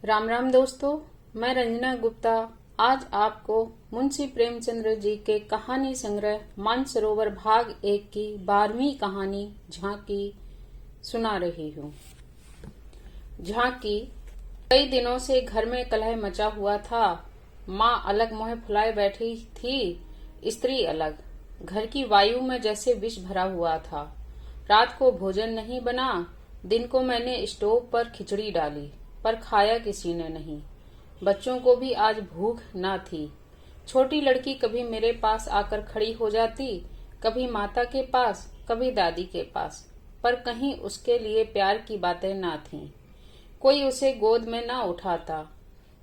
राम राम दोस्तों, मैं रंजना गुप्ता आज आपको मुंशी प्रेमचंद्र जी के कहानी संग्रह मानसरोवर भाग 1 की 12वीं कहानी झांकी सुना रही हूँ। झांकी। कई दिनों से घर में कलह मचा हुआ था। माँ अलग मुंह फुलाए बैठी थी, स्त्री अलग। घर की वायु में जैसे विष भरा हुआ था। रात को भोजन नहीं बना। दिन को मैंने स्टोव पर खिचड़ी डाली, पर खाया किसी ने नहीं। बच्चों को भी आज भूख न थी। छोटी लड़की कभी मेरे पास आकर खड़ी हो जाती, कभी माता के पास, कभी दादी के पास, पर कहीं उसके लिए प्यार की बातें न थीं। कोई उसे गोद में न उठाता,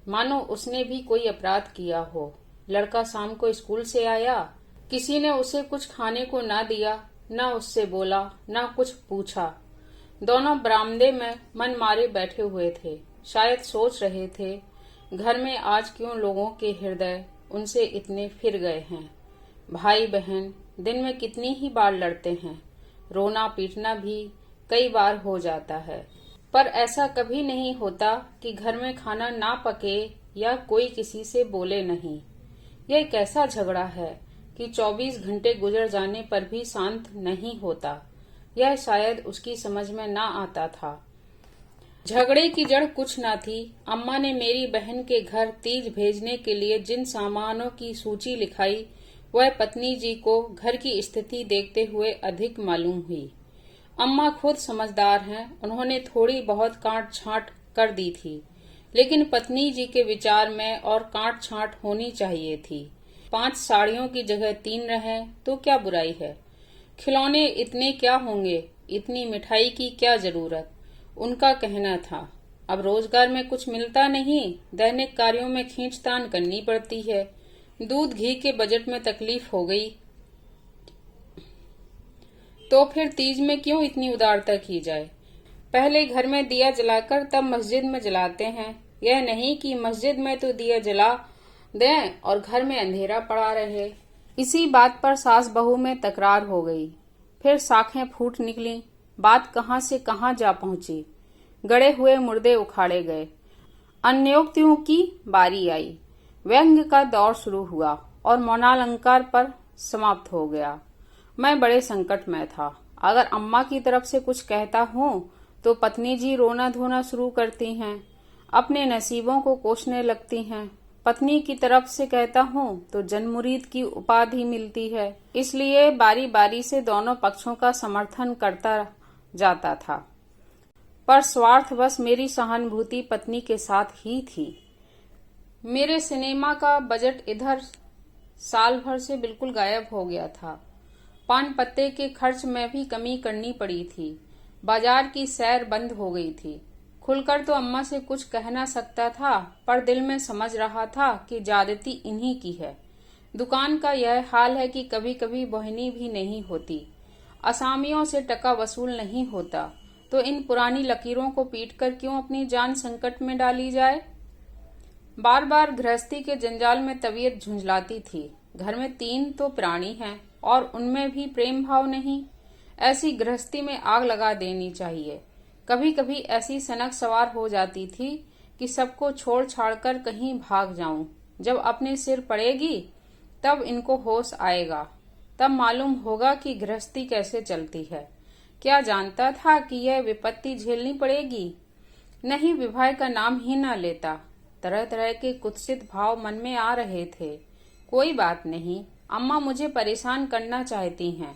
मानो उसने भी कोई अपराध किया हो। लड़का शाम को स्कूल से आया, किसी ने उसे कुछ खाने को न दिया, न उससे बोला, न कुछ पूछा। दोनों बरामदे में मन मारे बैठे हुए थे, शायद सोच रहे थे घर में आज क्यों लोगों के हृदय उनसे इतने फिर गए हैं। भाई बहन दिन में कितनी ही बार लड़ते हैं, रोना पीटना भी कई बार हो जाता है, पर ऐसा कभी नहीं होता कि घर में खाना ना पके या कोई किसी से बोले नहीं। यह कैसा झगड़ा है कि 24 घंटे गुजर जाने पर भी शांत नहीं होता। यह शायद उसकी समझ में ना आता था। झगड़े की जड़ कुछ न थी। अम्मा ने मेरी बहन के घर तीज भेजने के लिए जिन सामानों की सूची लिखाई, वह पत्नी जी को घर की स्थिति देखते हुए अधिक मालूम हुई। अम्मा खुद समझदार हैं, उन्होंने थोड़ी बहुत काट छांट कर दी थी, लेकिन पत्नी जी के विचार में और काट छांट होनी चाहिए थी। 5 साड़ियों की जगह 3 रहे तो क्या बुराई है। खिलौने इतने क्या होंगे, इतनी मिठाई की क्या जरूरत, उनका कहना था। अब रोजगार में कुछ मिलता नहीं, दैनिक कार्यों में खींचतान करनी पड़ती है। दूध घी के बजट में तकलीफ हो गई, तो फिर तीज में क्यों इतनी उदारता की जाए। पहले घर में दिया जलाकर तब मस्जिद में जलाते हैं। यह नहीं कि मस्जिद में तो दिया जला दें और घर में अंधेरा पड़ा रहे। इसी बात पर सास बहू में तकरार हो गई। फिर साखें फूट निकली। बात कहां से कहां जा पहुंची। गड़े हुए मुर्दे उखाड़े गए। अन्योक्तियों की बारी आई। व्यंग्य का दौर शुरू हुआ और मौनालंकार पर समाप्त हो गया। मैं बड़े संकट में था। अगर अम्मा की तरफ से कुछ कहता हूँ तो पत्नी जी रोना धोना शुरू करती हैं, अपने नसीबों को कोसने लगती हैं। पत्नी की तरफ से कहता हूँ तो जनमुरीद की उपाधि मिलती है। इसलिए बारी बारी से दोनों पक्षों का समर्थन करता जाता था, पर स्वार्थवश मेरी सहानुभूति पत्नी के साथ ही थी। मेरे सिनेमा का बजट इधर साल भर से बिल्कुल गायब हो गया था। पान पत्ते के खर्च में भी कमी करनी पड़ी थी। बाजार की सैर बंद हो गई थी। खुलकर तो अम्मा से कुछ कह ना सकता था, पर दिल में समझ रहा था कि ज्यादती इन्हीं की है। दुकान का यह हाल है कि कभी कभी बोहनी भी नहीं होती, असामियों से टका वसूल नहीं होता, तो इन पुरानी लकीरों को पीटकर क्यों अपनी जान संकट में डाली जाए। बार बार गृहस्थी के जंजाल में तबीयत झुंझलाती थी। घर में 3 तो प्राणी हैं और उनमें भी प्रेम भाव नहीं। ऐसी गृहस्थी में आग लगा देनी चाहिए। कभी कभी ऐसी सनक सवार हो जाती थी कि सबको छोड़ छाड़ कर कहीं भाग जाऊं। जब अपने सिर पड़ेगी तब इनको होश आएगा, तब मालूम होगा कि गृहस्थी कैसे चलती है। क्या जानता था कि यह विपत्ति झेलनी पड़ेगी। नहीं, विवाह का नाम ही न लेता। तरह तरह के कुत्सित भाव मन में आ रहे थे। कोई बात नहीं, अम्मा मुझे परेशान करना चाहती हैं।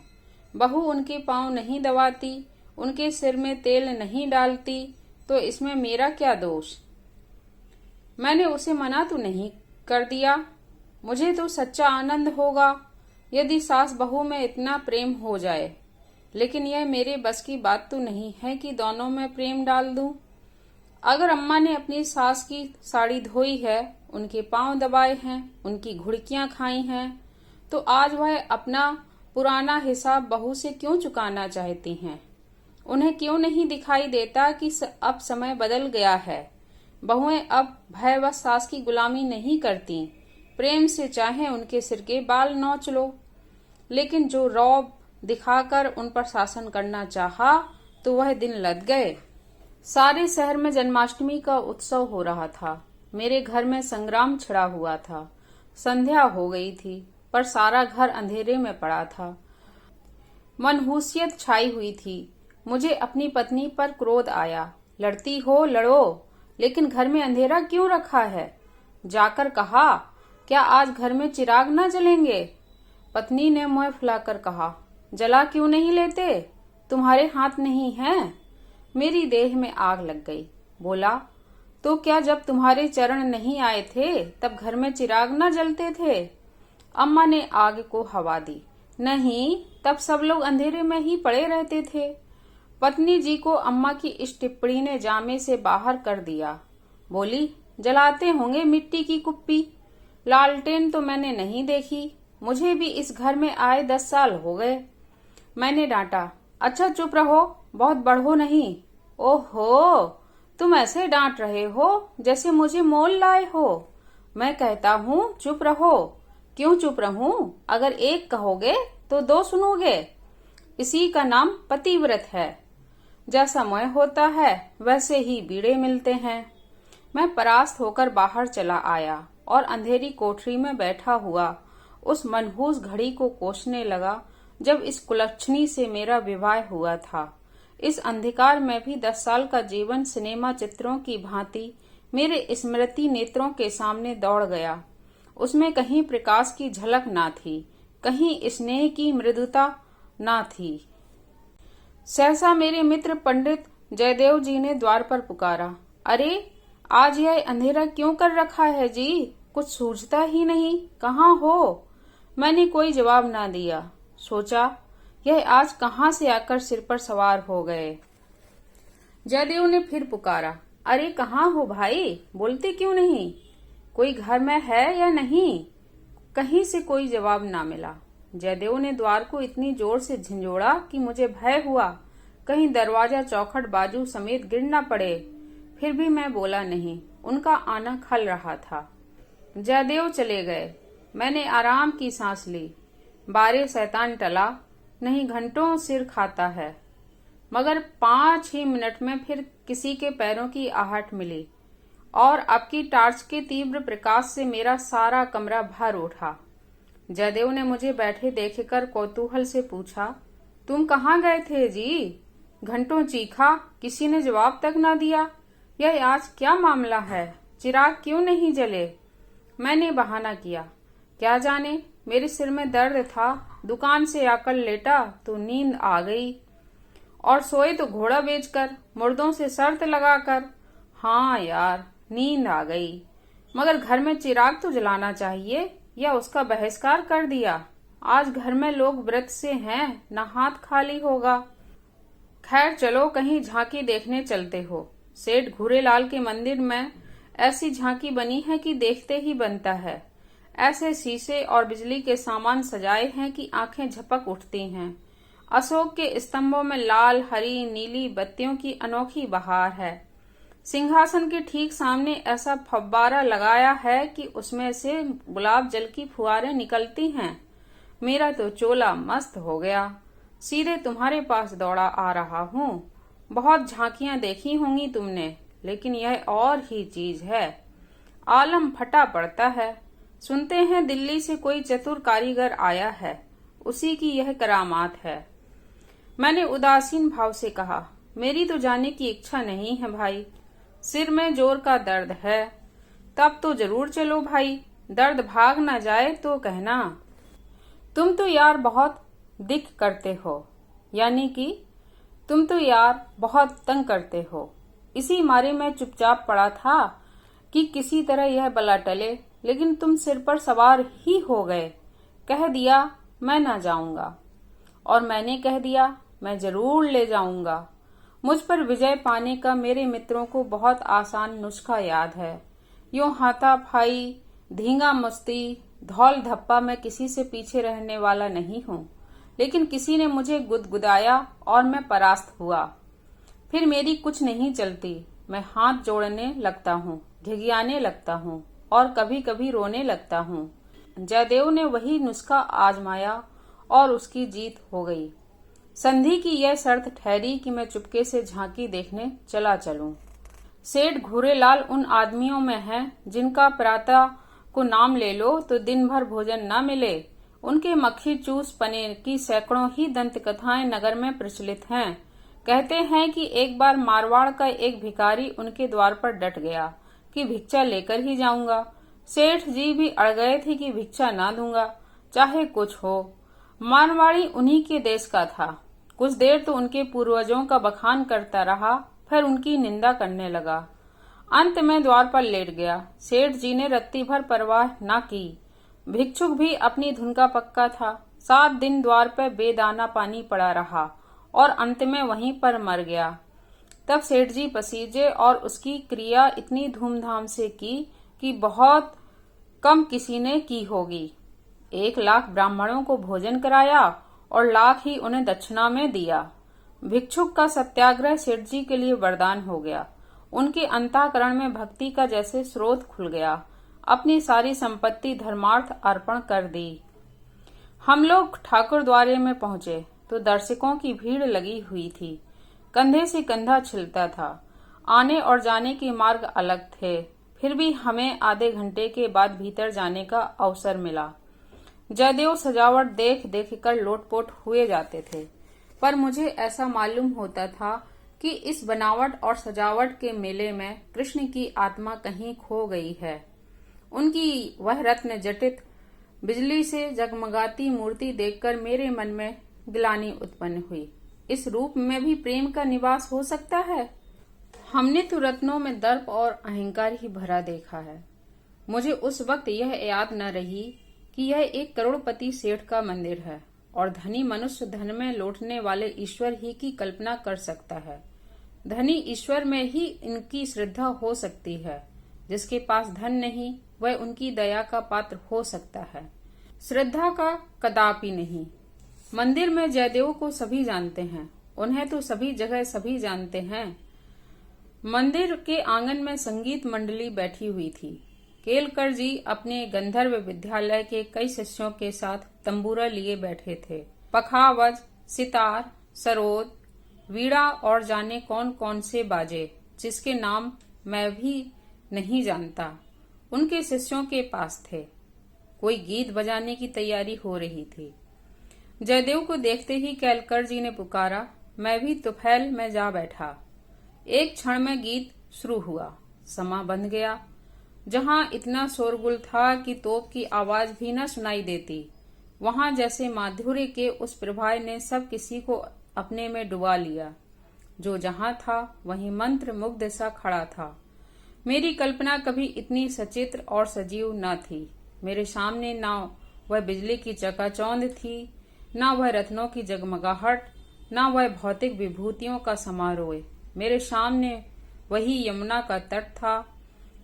बहू उनके पांव नहीं दबाती, उनके सिर में तेल नहीं डालती, तो इसमें मेरा क्या दोष। मैंने उसे मना तो नहीं कर दिया। मुझे तो सच्चा आनंद होगा यदि सास बहू में इतना प्रेम हो जाए, लेकिन यह मेरे बस की बात तो नहीं है कि दोनों में प्रेम डाल दूं। अगर अम्मा ने अपनी सास की साड़ी धोई है, उनके पांव दबाए हैं, उनकी घुड़कियां खाई हैं, तो आज वह अपना पुराना हिसाब बहू से क्यों चुकाना चाहती हैं। उन्हें क्यों नहीं दिखाई देता कि अब समय बदल गया है। बहुएं अब भयवश सास की गुलामी नहीं करती। प्रेम से चाहे उनके सिर के बाल नोच लो, लेकिन जो रौब दिखाकर उन पर शासन करना चाहा तो वह दिन लद गए। सारे शहर में जन्माष्टमी का उत्सव हो रहा था। मेरे घर में संग्राम छिड़ा हुआ था। संध्या हो गई थी, पर सारा घर अंधेरे में पड़ा था। मनहूसियत छाई हुई थी। मुझे अपनी पत्नी पर क्रोध आया। लड़ती हो लड़ो, लेकिन घर में अंधेरा क्यों रखा है? जाकर कहा, क्या आज घर में चिराग न जलेंगे? पत्नी ने मुंह फुलाकर कहा, जला क्यों नहीं लेते? तुम्हारे हाथ नहीं हैं? मेरी देह में आग लग गई। बोला, तो क्या जब तुम्हारे चरण नहीं आए थे तब घर में चिराग न जलते थे? अम्मा ने आग को हवा दी। नहीं, तब सब लोग अंधेरे में ही पड़े रहते थे। पत्नी जी को अम्मा की इस टिप्पणी ने जामे से बाहर कर दिया। बोली, जलाते होंगे मिट्टी की कुप्पी। लालटेन तो मैंने नहीं देखी। मुझे भी इस घर में आए 10 साल हो गए। मैंने डांटा, अच्छा चुप रहो, बहुत बढ़ो नहीं। ओहो, तुम ऐसे डांट रहे हो जैसे मुझे मोल लाए हो। मैं कहता हूँ चुप रहो। क्यों चुप रहूं? अगर एक कहोगे तो 2 सुनोगे। इसी का नाम पतिव्रत है। जैसा मैं होता है वैसे ही बीड़े मिलते हैं। मैं परास्त होकर बाहर चला आया और अंधेरी कोठरी में बैठा हुआ उस मनहूस घड़ी को कोसने लगा जब इस कुलच्छनी से मेरा विवाह हुआ था। इस अंधकार में भी 10 साल का जीवन सिनेमा चित्रों की भांति मेरे स्मृति नेत्रों के सामने दौड़ गया। उसमें कहीं प्रकाश की झलक ना थी, कहीं स्नेह की मृदुता ना थी। सहसा मेरे मित्र पंडित जयदेव जी ने द्वार पर पुकारा, अरे आज यह अंधेरा क्यों कर रखा है जी? कुछ सूझता ही नहीं, कहाँ हो? मैंने कोई जवाब ना दिया। सोचा, यह आज कहाँ से आकर सिर पर सवार हो गए। जयदेव ने फिर पुकारा, अरे कहाँ हो भाई, बोलते क्यों नहीं? कोई घर में है या नहीं? कहीं से कोई जवाब ना मिला। जयदेव ने द्वार को इतनी जोर से झंझोड़ा कि मुझे भय हुआ कहीं दरवाजा चौखट बाजू समेत गिर न पड़े। फिर भी मैं बोला नहीं। उनका आना खल रहा था। जयदेव चले गए। मैंने आराम की सांस ली। बारे शैतान टला, नहीं घंटों सिर खाता है। मगर 5 ही मिनट में फिर किसी के पैरों की आहट मिली और आपकी टार्च के तीव्र प्रकाश से मेरा सारा कमरा भर उठा। जयदेव ने मुझे बैठे देखकर कौतूहल से पूछा, तुम कहाँ गए थे जी? घंटों चीखा, किसी ने जवाब तक न दिया। यह आज क्या मामला है? चिराग क्यों नहीं जले? मैंने बहाना किया। क्या जाने, मेरे सिर में दर्द था। दुकान से आकर लेटा तो नींद आ गई और सोए तो घोड़ा बेचकर, मुर्दों से शर्त लगाकर। हाँ यार, नींद आ गई। मगर घर में चिराग तो जलाना चाहिए, या उसका बहिष्कार कर दिया। आज घर में लोग व्रत से हैं, न हाथ खाली होगा। खैर चलो कहीं झांकी देखने चलते हो। सेठ घूरेलाल के मंदिर में ऐसी झांकी बनी है कि देखते ही बनता है। ऐसे शीशे और बिजली के सामान सजाए हैं कि आंखें झपक उठती हैं। अशोक के स्तंभों में लाल, हरी, नीली बत्तियों की अनोखी बहार है। सिंहासन के ठीक सामने ऐसा फव्वारा लगाया है कि उसमें से गुलाब जल की फुहारें निकलती हैं। मेरा तो चोला मस्त हो गया। सीधे तुम्हारे पास दौड़ा आ रहा हूँ। बहुत झांकियां देखी होंगी तुमने, लेकिन यह और ही चीज है। आलम फटा पड़ता है। सुनते हैं दिल्ली से कोई चतुर कारीगर आया है, उसी की यह करामात है। मैंने उदासीन भाव से कहा, मेरी तो जाने की इच्छा नहीं है भाई। सिर में जोर का दर्द है। तब तो जरूर चलो भाई। दर्द भाग न जाए तो कहना। तुम तो यार बहुत दिक करते हो, यानी कि तुम तो यार बहुत तंग करते हो। इसी मारे मैं चुपचाप पड़ा था कि किसी तरह यह बला टले, लेकिन तुम सिर पर सवार ही हो गए। कह दिया मैं ना जाऊंगा, और मैंने कह दिया मैं जरूर ले जाऊंगा। मुझ पर विजय पाने का मेरे मित्रों को बहुत आसान नुस्खा याद है। यूं हाथापाई, धींगा मस्ती, धौल धप्पा मैं किसी से पीछे रहने वाला नहीं हूँ। लेकिन किसी ने मुझे गुदगुदाया और मैं परास्त हुआ। फिर मेरी कुछ नहीं चलती। मैं हाथ जोड़ने लगता हूँ, घिघियाने लगता हूँ और कभी कभी रोने लगता हूँ। जयदेव ने वही नुस्खा आजमाया और उसकी जीत हो गई। संधि की यह शर्त ठहरी कि मैं चुपके से झांकी देखने चला चलूं। सेठ घूरेलाल उन आदमियों में हैं जिनका प्रातः को नाम ले लो तो दिन भर भोजन न मिले। उनके मक्खी चूस पनीर की सैकड़ों ही दंत कथाएं नगर में प्रचलित हैं। कहते हैं कि एक बार मारवाड़ का एक भिखारी उनके द्वार पर डट गया कि भिक्षा लेकर ही जाऊंगा। सेठ जी भी अड़ गए थे कि भिक्षा ना दूंगा, चाहे कुछ हो। मारवाड़ी उन्हीं के देश का था। कुछ देर तो उनके पूर्वजों का बखान करता रहा, फिर उनकी निंदा करने लगा। अंत में द्वार पर लेट गया। सेठ जी ने रत्ती भर परवाह न की। भिक्षुक भी अपनी धुन का पक्का था। 7 दिन द्वार पर बेदाना पानी पड़ा रहा और अंत में वहीं पर मर गया। तब सेठ जी पसीजे और उसकी क्रिया इतनी धूमधाम से की कि बहुत कम किसी ने की होगी। 1 लाख ब्राह्मणों को भोजन कराया और लाख ही उन्हें दक्षिणा में दिया। भिक्षुक का सत्याग्रह सेठ जी के लिए वरदान हो गया। उनके अंतःकरण में भक्ति का जैसे स्रोत खुल गया। अपनी सारी संपत्ति धर्मार्थ अर्पण कर दी। हम लोग ठाकुर द्वारे में पहुंचे तो दर्शकों की भीड़ लगी हुई थी। कंधे से कंधा छिलता था। आने और जाने के मार्ग अलग थे, फिर भी हमें आधे घंटे के बाद भीतर जाने का अवसर मिला। जयदेव सजावट देख देख कर लोटपोट हुए जाते थे, पर मुझे ऐसा मालूम होता था कि इस बनावट और सजावट के मेले में कृष्ण की आत्मा कहीं खो गई है। उनकी वह रत्न जटित बिजली से जगमगाती मूर्ति देखकर मेरे मन में गिलानी उत्पन्न हुई। इस रूप में भी प्रेम का निवास हो सकता है? हमने तो रत्नों में दर्प और अहंकार ही भरा देखा है। मुझे उस वक्त यह याद न रही कि यह एक करोड़पति सेठ का मंदिर है और धनी मनुष्य धन में लौटने वाले ईश्वर ही की कल्पना कर सकता है। धनी ईश्वर में ही इनकी श्रद्धा हो सकती है। जिसके पास धन नहीं वह उनकी दया का पात्र हो सकता है, श्रद्धा का कदापि नहीं। मंदिर में जयदेव को सभी जानते हैं, उन्हें तो सभी जगह सभी जानते हैं। मंदिर के आंगन में संगीत मंडली बैठी हुई थी। केलकर जी अपने गंधर्व विद्यालय के कई शिष्यों के साथ तंबूरा लिए बैठे थे। पखावज, सितार, सरोद, वीणा और जाने कौन कौन से बाजे जिसके नाम मैं भी नहीं जानता, उनके शिष्यों के पास थे। कोई गीत बजाने की तैयारी हो रही थी। जयदेव को देखते ही केलकर जी ने पुकारा। मैं भी तुफैल में जा बैठा। एक क्षण में गीत शुरू हुआ, समा बंध गया। जहां इतना शोरगुल था कि तोप की आवाज भी न सुनाई देती, वहां जैसे माधुर्य के उस प्रभाव ने सब किसी को अपने में डुबा लिया। जो जहां था वहीं मंत्र मुग्ध सा खड़ा था। मेरी कल्पना कभी इतनी सचित्र और सजीव न थी। मेरे सामने ना वह बिजली की चकाचौंध थी, ना वह रत्नों की जगमगाहट, ना वह भौतिक विभूतियों का समारोह। मेरे सामने वही यमुना का तट था,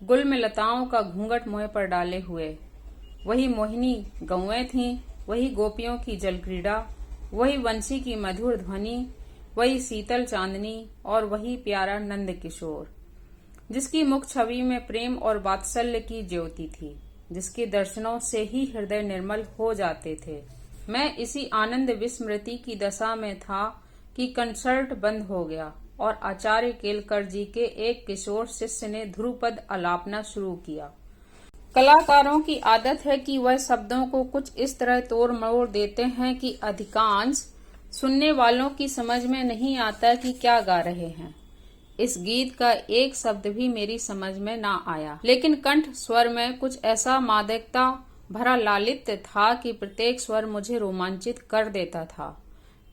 गुलम लताओं का घूंघट मुंह पर डाले हुए। वही मोहिनी गौएं थीं, वही गोपियों की जल क्रीड़ा, वही वंशी की मधुर ध्वनि, वही शीतल चांदनी और वही प्यारा नंद किशोर, जिसकी मुख छवि में प्रेम और वात्सल्य की ज्योति थी, जिसके दर्शनों से ही हृदय निर्मल हो जाते थे। मैं इसी आनंद विस्मृति की दशा में था कि कंसर्ट बंद हो गया और आचार्य केलकर जी के एक किशोर शिष्य ने ध्रुपद आलापना शुरू किया। कलाकारों की आदत है कि वह शब्दों को कुछ इस तरह तोड़ मरोड़ देते हैं कि अधिकांश सुनने वालों की समझ में नहीं आता कि क्या गा रहे हैं। इस गीत का एक शब्द भी मेरी समझ में ना आया, लेकिन कंठ स्वर में कुछ ऐसा मादकता भरा लालित्य था कि प्रत्येक स्वर मुझे रोमांचित कर देता था।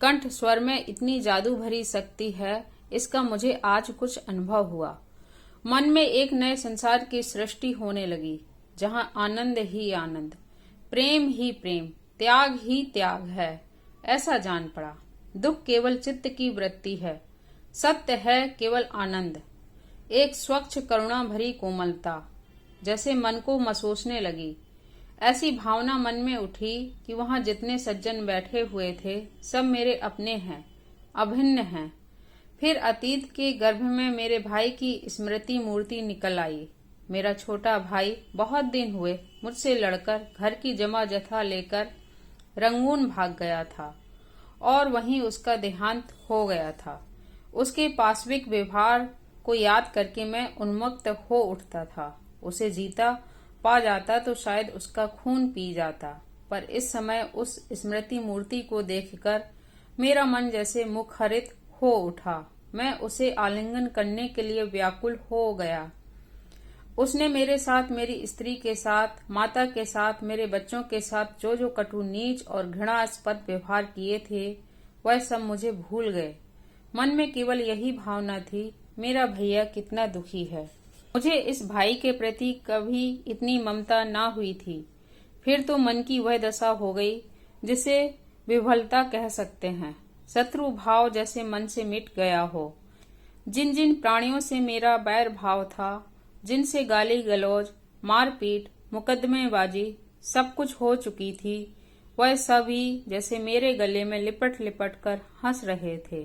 कंठ स्वर में इतनी जादू भरी शक्ति है, इसका मुझे आज कुछ अनुभव हुआ। मन में एक नए संसार की सृष्टि होने लगी, जहां आनंद ही आनंद, प्रेम ही प्रेम, त्याग ही त्याग है, ऐसा जान पड़ा। दुख केवल चित्त की वृत्ति है, सत्य है केवल आनंद। एक स्वच्छ करुणा भरी कोमलता जैसे मन को मसोसने लगी। ऐसी भावना मन में उठी कि वहां जितने सज्जन बैठे हुए थे सब मेरे अपने हैं, अभिन्न हैं। फिर अतीत के गर्भ में मेरे भाई की स्मृति मूर्ति निकल आई। मेरा छोटा भाई बहुत दिन हुए मुझसे लड़कर घर की जमा जथा लेकर रंगून भाग गया था और वहीं उसका देहांत हो गया था। उसके पाशविक व्यवहार को याद करके मैं उन्मत्त हो उठता था। उसे जीता पा जाता तो शायद उसका खून पी जाता, पर इस समय उस स्मृति मूर्ति को देखकर मेरा मन जैसे मुखरित हो उठा। मैं उसे आलिंगन करने के लिए व्याकुल हो गया। उसने मेरे साथ, मेरी स्त्री के साथ, माता के साथ, मेरे बच्चों के साथ जो जो कटु, नीच और घृणास्पद व्यवहार किए थे, वह सब मुझे भूल गए। मन में केवल यही भावना थी, मेरा भैया कितना दुखी है। मुझे इस भाई के प्रति कभी इतनी ममता ना हुई थी। फिर तो मन की वह दशा हो गई जिसे विफलता कह सकते हैं। शत्रु भाव जैसे मन से मिट गया हो। जिन जिन प्राणियों से मेरा बैर भाव था, जिनसे गाली गलौज, मारपीट, मुकदमेबाजी सब कुछ हो चुकी थी, वह सभी जैसे मेरे गले में लिपट लिपट कर हंस रहे थे।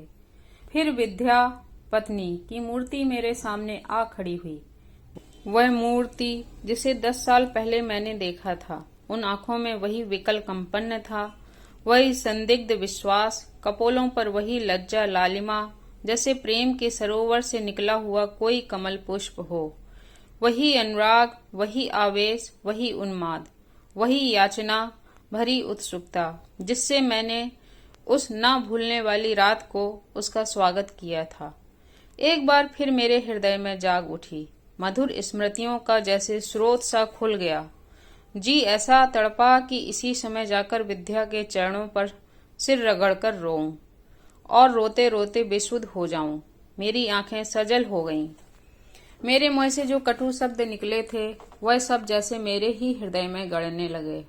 फिर विद्या पत्नी की मूर्ति मेरे सामने आ खड़ी हुई। वह मूर्ति जिसे 10 साल पहले मैंने देखा था। उन आंखों में वही विकल कंपन था, वही संदिग्ध विश्वास, कपोलों पर वही लज्जा लालिमा, जैसे प्रेम के सरोवर से निकला हुआ कोई कमल पुष्प हो। वही अनुराग, वही आवेश, वही उन्माद, वही याचना भरी उत्सुकता, जिससे मैंने उस ना भूलने वाली रात को उसका स्वागत किया था, एक बार फिर मेरे हृदय में जाग उठी। मधुर स्मृतियों का जैसे स्रोत सा खुल गया। जी ऐसा तड़पा कि इसी समय जाकर विद्या के चरणों पर सिर रगड़कर रोऊं और रोते रोते बेसुध हो जाऊं। मेरी आंखें सजल हो गईं। मेरे मुंह से जो कटु शब्द निकले थे, वह सब जैसे मेरे ही हृदय में गड़ने लगे।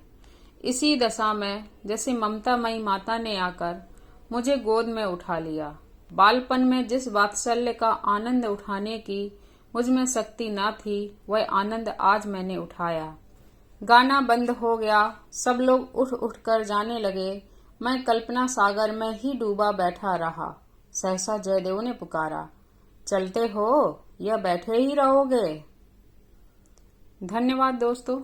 इसी दशा में जैसे ममतामयी माता ने आकर मुझे गोद में उठा लिया। बालपन में जिस वात्सल्य का आनंद उठाने की मुझ में शक्ति न थी, वह आनंद आज मैंने उठाया। गाना बंद हो गया। सब लोग उठ उठ कर जाने लगे। मैं कल्पना सागर में ही डूबा बैठा रहा। सहसा जयदेव ने पुकारा, चलते हो या बैठे ही रहोगे? धन्यवाद दोस्तों।